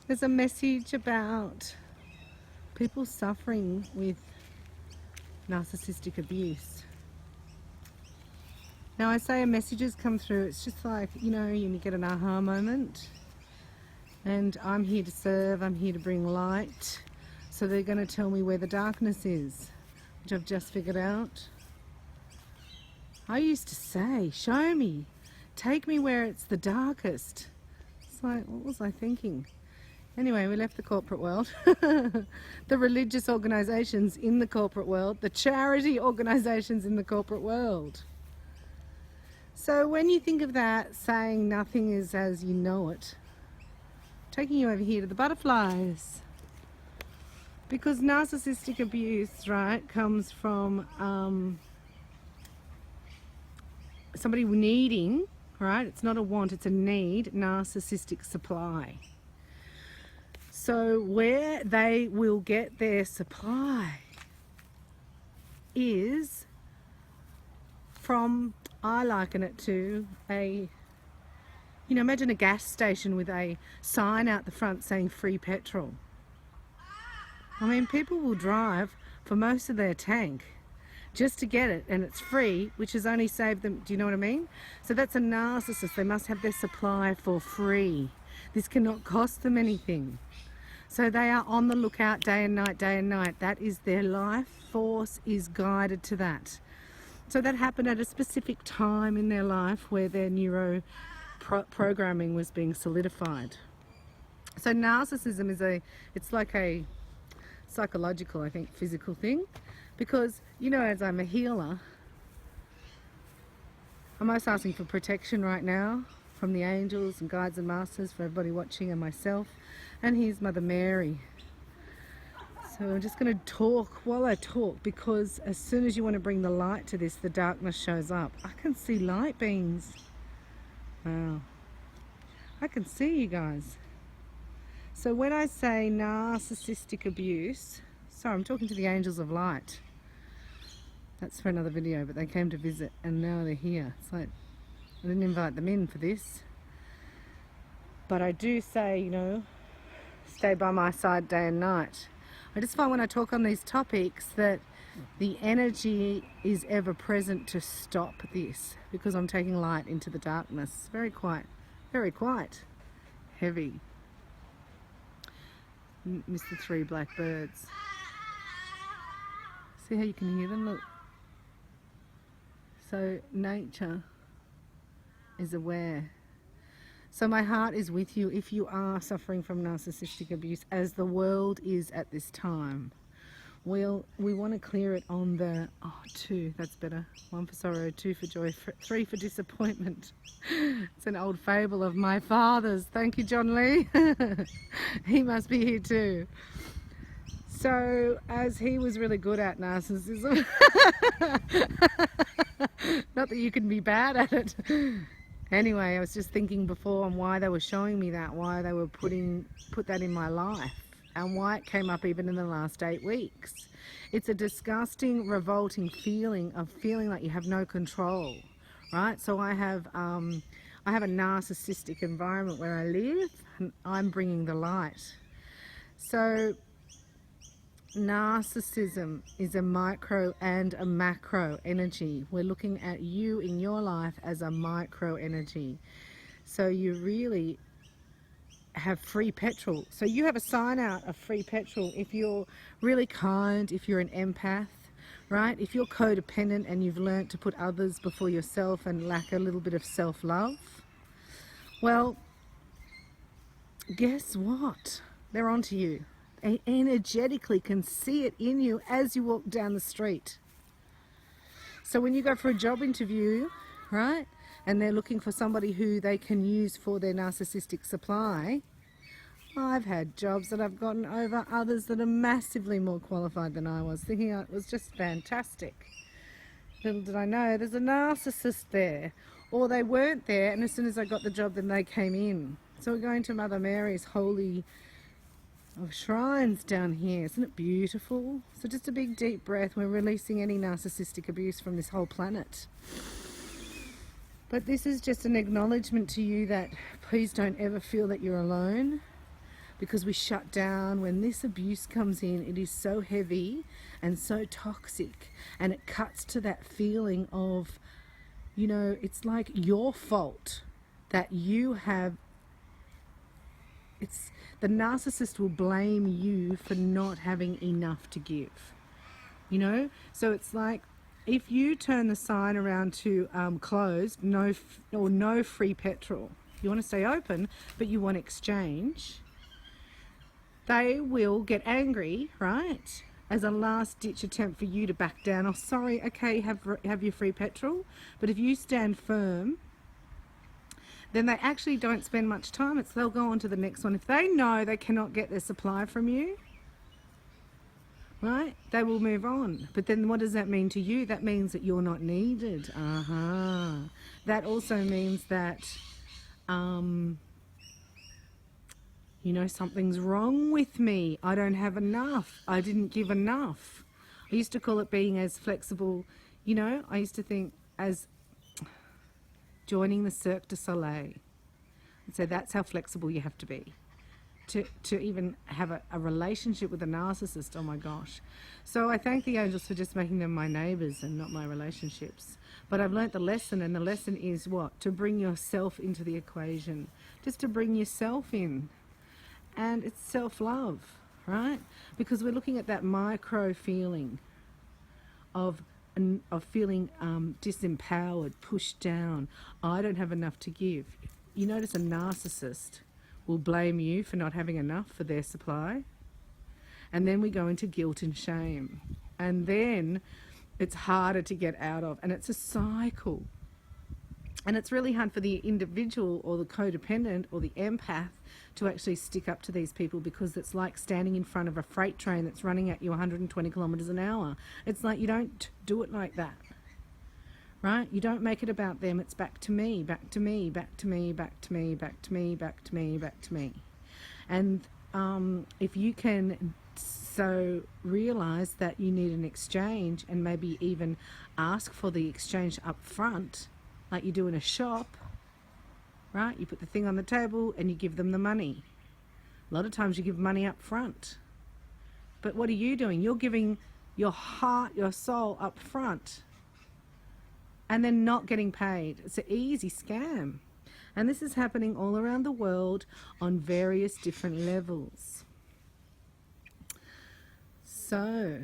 There's a message about people suffering with narcissistic abuse. Now I say a message has come through, it's just like, you know, you get an aha moment, and I'm here to serve, I'm here to bring light, so they're going to tell me where the darkness is, which I've just figured out. I used to say, show me, take me where it's the darkest. It's like, what was I thinking? Anyway, we left the corporate world, the religious organisations in the corporate world, the charity organisations in the corporate world. So when you think of that, saying nothing is as you know it, taking you over here to the butterflies. Because narcissistic abuse, right, comes from somebody needing, right, it's not a want, it's a need, narcissistic supply. So where they will get their supply is from, I liken it to a, you know, imagine a gas station with a sign out the front saying free petrol. I mean, people will drive for most of their tank just to get it, and it's free, which has only saved them, do you know what I mean? So that's a narcissist. They must have their supply for free. This cannot cost them anything. So they are on the lookout day and night, day and night. That is their life force is guided to that. So that happened at a specific time in their life where their neuro programming was being solidified. So narcissism is it's like a psychological, I think, physical thing, because, you know, as I'm a healer, I'm most asking for protection right now from the angels and guides and masters, for everybody watching and myself, and here's Mother Mary. So I'm just going to talk while I talk, because as soon as you want to bring the light to this, the darkness shows up. I can see light beings. Wow. I can see you guys. So when I say narcissistic abuse, sorry, I'm talking to the angels of light. That's for another video, but they came to visit and now they're here. It's like, I didn't invite them in for this. But I do say, you know, stay by my side day and night. I just find when I talk on these topics that the energy is ever present to stop this, because I'm taking light into the darkness. Very quiet, heavy. Missed the 3 black birds. See how you can hear them? Look. So nature is aware. So my heart is with you if you are suffering from narcissistic abuse, as the world is at this time. We want to clear it on the 2, that's better. 1 for sorrow, 2 for joy, 3 for disappointment. It's an old fable of my father's. Thank you, John Lee. He must be here too. So, as he was really good at narcissism, not that you can be bad at it. Anyway, I was just thinking before on why they were showing me that, why they were put that in my life, and why it came up even in the last 8 weeks. It's a disgusting, revolting feeling of feeling like you have no control, right? So I have a narcissistic environment where I live, and I'm bringing the light. So narcissism is a micro and a macro energy. We're looking at you in your life as a micro energy. So you really have free petrol. So you have a sign out of free petrol if you're really kind, if you're an empath, right? If you're codependent and you've learnt to put others before yourself and lack a little bit of self-love, well, guess what? They're onto you. They energetically can see it in you as you walk down the street. So when you go for a job interview, right, and they're looking for somebody who they can use for their narcissistic supply, I've had jobs that I've gotten over others that are massively more qualified than I was, thinking it was just fantastic. Little did I know there's a narcissist there, or they weren't there, and as soon as I got the job, then they came in. So we're going to Mother Mary's holy of shrines down here. Isn't it beautiful? So just a big deep breath. We're releasing any narcissistic abuse from this whole planet. But this is just an acknowledgement to you that please don't ever feel that you're alone. because we shut down. When this abuse comes in, it is so heavy and so toxic, and it cuts to that feeling of, you know, it's like your fault that you have. It's the narcissist will blame you for not having enough to give, you know. So it's like, if you turn the sign around to closed, no free petrol, you want to stay open but you want exchange, they will get angry, right, as a last ditch attempt for you to back down. Oh, sorry, okay, have your free petrol. But if you stand firm, then they actually don't spend much time. They'll go on to the next one. If they know they cannot get their supply from you, right, they will move on. But then what does that mean to you? That means that you're not needed. That also means that, you know, something's wrong with me. I don't have enough. I didn't give enough. I used to call it being as flexible, you know, I used to think as joining the Cirque du Soleil. And so that's how flexible you have to be to even have a relationship with a narcissist. Oh my gosh. So I thank the angels for just making them my neighbors and not my relationships. But I've learnt the lesson, and the lesson is what? To bring yourself into the equation. Just to bring yourself in. And it's self-love, right? Because we're looking at that micro feeling of feeling disempowered, pushed down. I don't have enough to give. You notice a narcissist will blame you for not having enough for their supply. And then we go into guilt and shame. And then it's harder to get out of. And it's a cycle. And it's really hard for the individual or the codependent or the empath to actually stick up to these people, because it's like standing in front of a freight train that's running at you 120 kilometers an hour. It's like, you don't do it like that, right? You don't make it about them. It's back to me, back to me, back to me, back to me, back to me, back to me, back to me. And if you can so realize that you need an exchange, and maybe even ask for the exchange up front, like you do in a shop, right? You put the thing on the table and you give them the money. A lot of times you give money up front. But what are you doing? You're giving your heart, your soul up front, and then not getting paid. It's an easy scam. And this is happening all around the world on various different levels. So,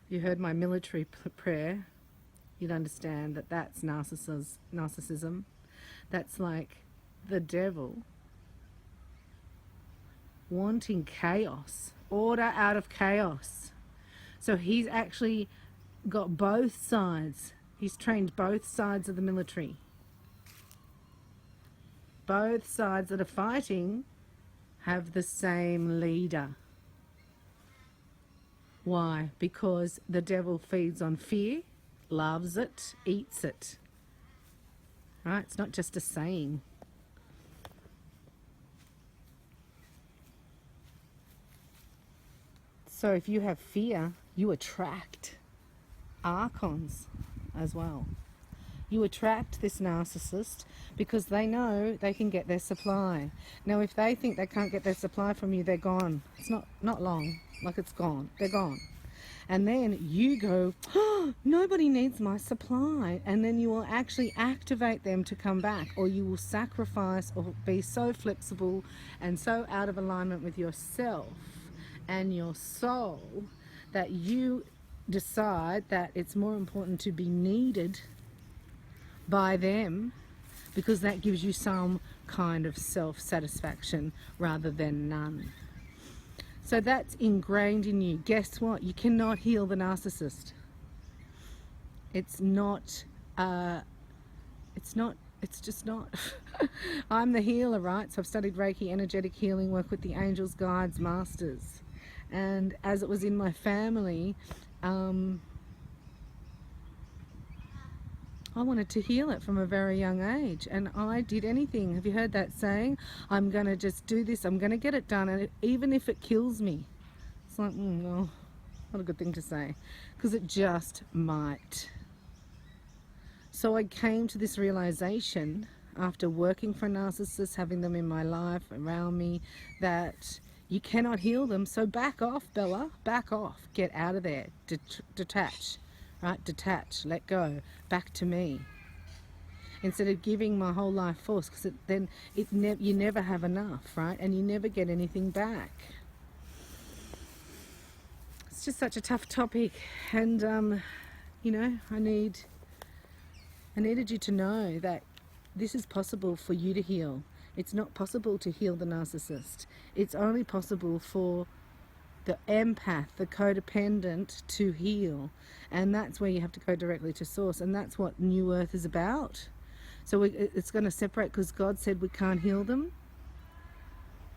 you heard my military prayer. You'd understand that that's narcissism. That's like the devil wanting chaos, order out of chaos. So he's actually got both sides. He's trained both sides of the military. Both sides that are fighting have the same leader. Why? Because the devil feeds on fear, loves it, eats it. Right? It's not just a saying. So if you have fear, you attract archons as well. You attract this narcissist because they know they can get their supply. Now, if they think they can't get their supply from you, they're gone. It's not long, like it's gone. They're gone. And then you go, oh, nobody needs my supply. And then you will actually activate them to come back, or you will sacrifice or be so flexible and so out of alignment with yourself and your soul that you decide that it's more important to be needed by them, because that gives you some kind of self-satisfaction rather than none. So that's ingrained in you. Guess what? You cannot heal the narcissist. It's just not. I'm the healer, right? So I've studied Reiki, energetic healing, work with the angels, guides, masters. And as it was in my family, I wanted to heal it from a very young age, and I did anything. Have you heard that saying? I'm going to just do this. I'm going to get it done, and even if it kills me. It's like, no, not a good thing to say, because it just might. So I came to this realization after working for narcissists, having them in my life, around me, that you cannot heal them. So back off, Bella, back off. Get out of there. Detach, right? Detach, let go, back to me. Instead of giving my whole life force, because then you never have enough, right? And you never get anything back. It's just such a tough topic, and you know, I needed you to know that this is possible for you to heal. It's not possible to heal the narcissist. It's only possible for the empath, the codependent, to heal. And that's where you have to go directly to source. And that's what New Earth is about. So it's going to separate, because God said we can't heal them.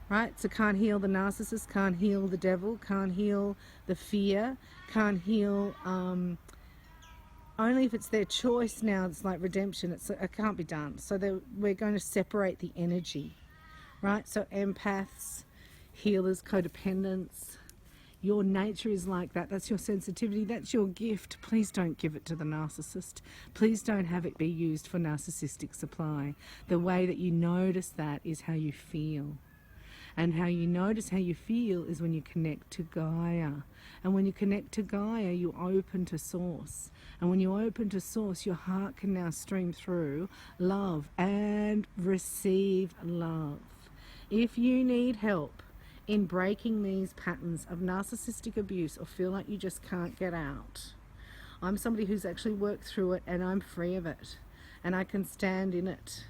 Right? So can't heal the narcissist, can't heal the devil, can't heal the fear, can't heal... only if it's their choice now. It's like redemption. It can't be done. So we're going to separate the energy, right? So empaths, healers, codependents, your nature is like that. That's your sensitivity. That's your gift. Please don't give it to the narcissist. Please don't have it be used for narcissistic supply. The way that you notice that is how you feel. And how you notice how you feel is when you connect to Gaia. And when you connect to Gaia, you open to source. And when you open to source, your heart can now stream through love and receive love. If you need help in breaking these patterns of narcissistic abuse, or feel like you just can't get out, I'm somebody who's actually worked through it, and I'm free of it. And I can stand in it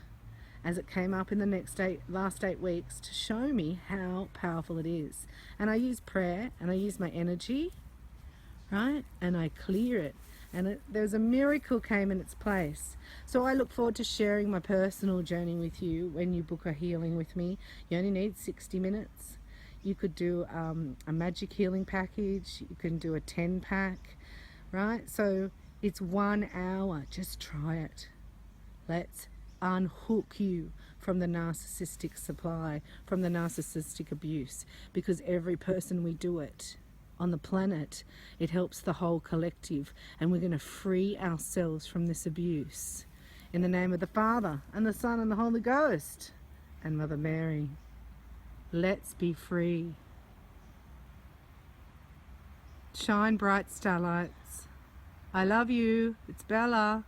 as it came up in the last 8 weeks, to show me how powerful it is. And I use prayer, and I use my energy, right? And I clear it. And there's a miracle came in its place. So I look forward to sharing my personal journey with you when you book a healing with me. You only need 60 minutes. You could do a magic healing package. You can do a 10-pack, right? So it's 1 hour. Just try it. Let's unhook you from the narcissistic supply, from the narcissistic abuse, because every person we do it on the planet, it helps the whole collective, and we're going to free ourselves from this abuse in the name of the Father and the Son and the Holy Ghost and Mother Mary. Let's be free. Shine bright, starlights. I love you. It's Bella.